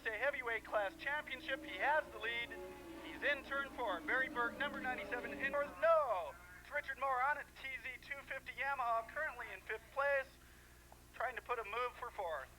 USA Heavyweight Class Championship. He has the lead. He's in turn 4. Barry Burke, number 97, in fourth. No! It's Richard Moore on its TZ250 Yamaha, currently in 5th place, trying to put a move for 4th.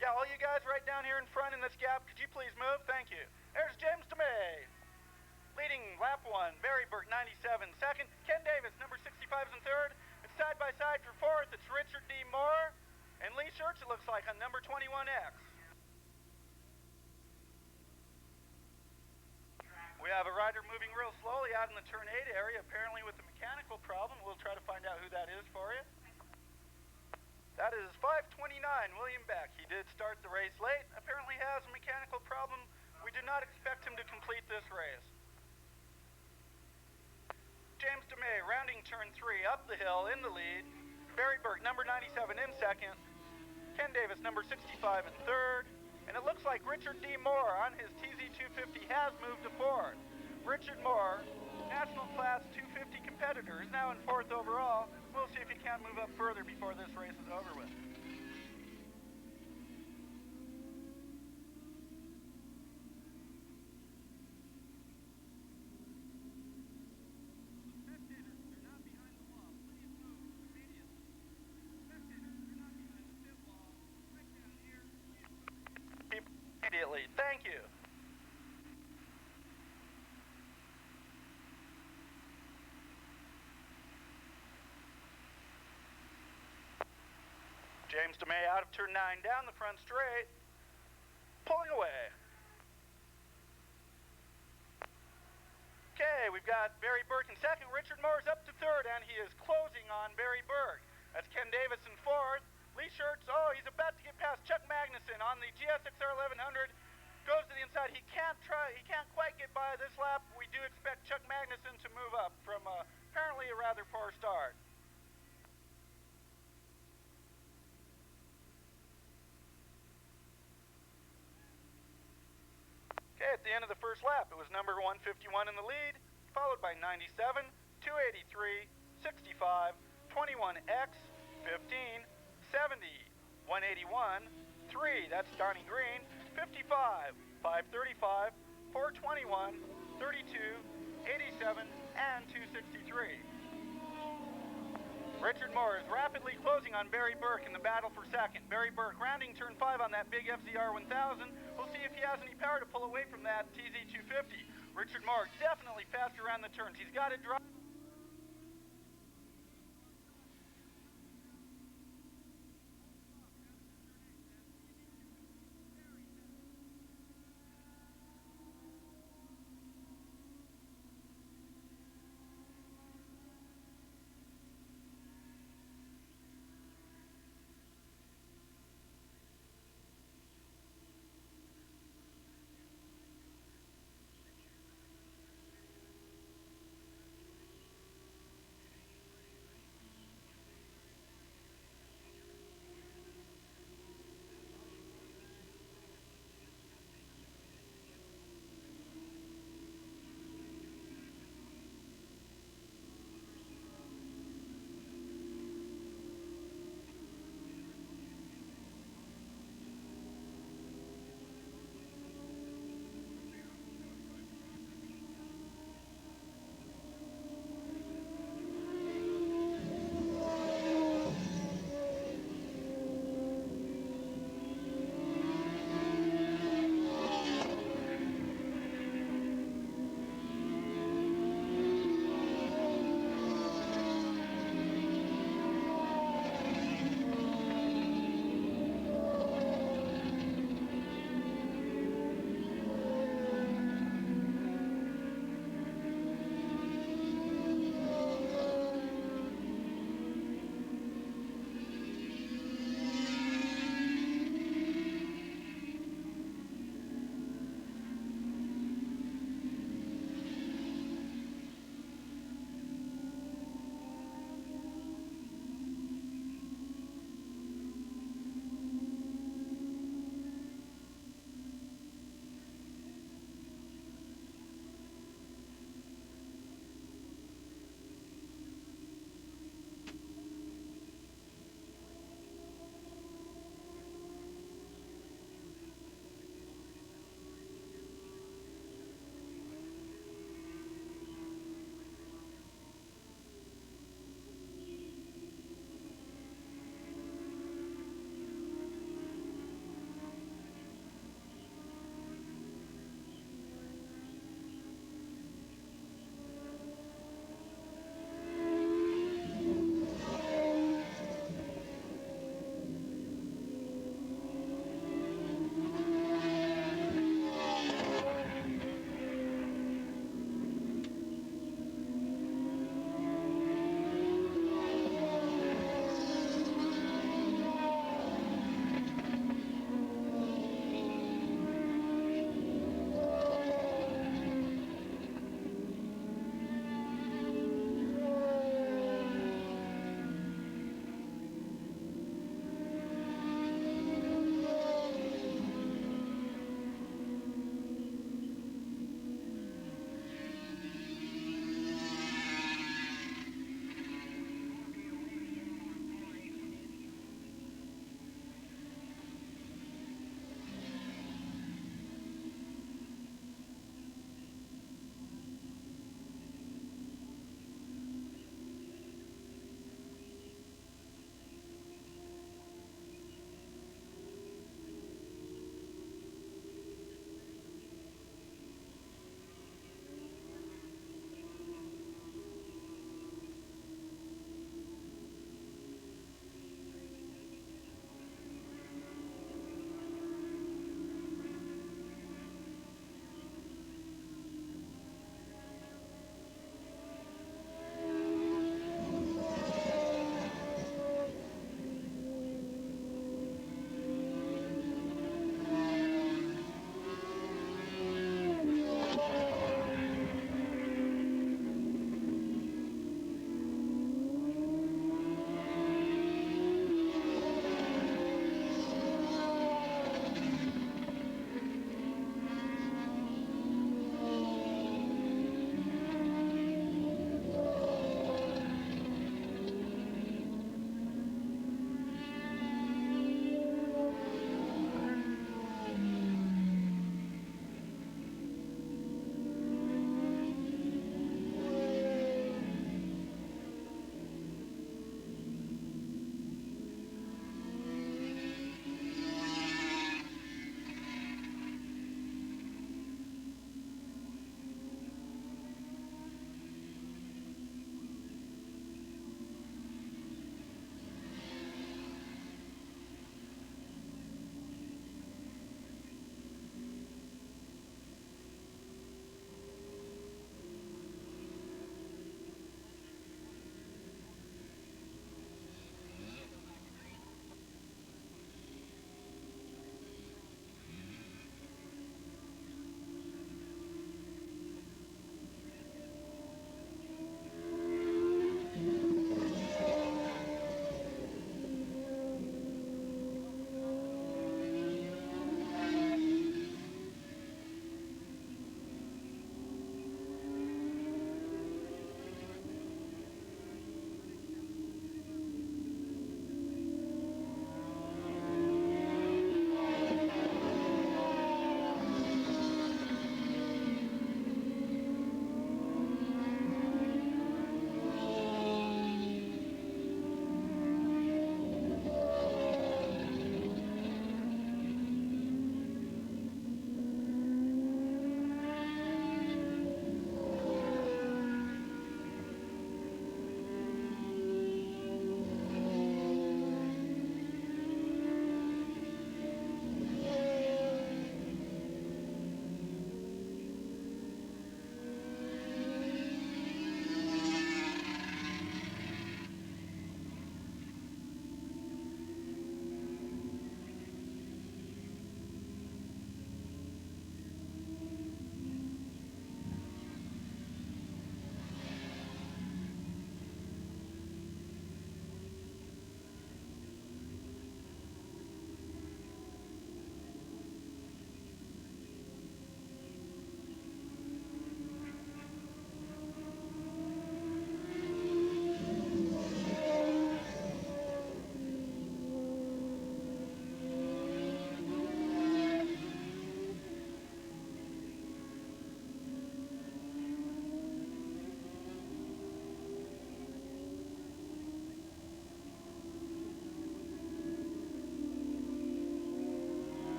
Yeah, all you guys right down here in front in this gap, could you please move? Thank you. There's James DeMay. Leading lap 1, Barry Burke, 97. Second, Ken Davis, number 65, is in third. And side by side for 4th, it's Richard D. Moore and Lee Schertz, it looks like, on number 21X. We have a rider moving real slowly out in the turn 8 area, apparently with a mechanical problem. We'll try to find out who that is for you. That is 529, William Beck. He did start the race late, apparently has a mechanical problem. We do not expect him to complete this race. James DeMay, rounding turn 3, up the hill, in the lead. Barry Burke, number 97, in second. Ken Davis, number 65, in third. And it looks like Richard D. Moore on his TZ250 has moved to 4th. Richard Moore, National Class 250 competitor, is now in 4th overall. We'll see if he can't move up further before this race is over with. Immediately. Thank you. James DeMay out of turn 9, down the front straight, pulling away. Okay, we've got Barry Burke in second. Richard Moore's up to third, and he is closing on Barry Burke. That's Ken Davis in 4th. Lee Schertz, oh, he's about to get past Chuck Magnuson on the GSXR 1100. Goes to the inside. He can't quite get by this lap. We do expect Chuck Magnuson to move up from apparently a rather poor start. Okay, at the end of the first lap, it was number 151 in the lead, followed by 97, 283, 65, 21X, 15, 70, 181, 3, that's Donnie Green, 55, 535, 421, 32, 87, and 263. Richard Moore is rapidly closing on Barry Burke in the battle for second. Barry Burke rounding turn 5 on that big FZR 1000. We'll see if he has any power to pull away from that TZ250. Richard Moore definitely faster around the turns. He's got to drop.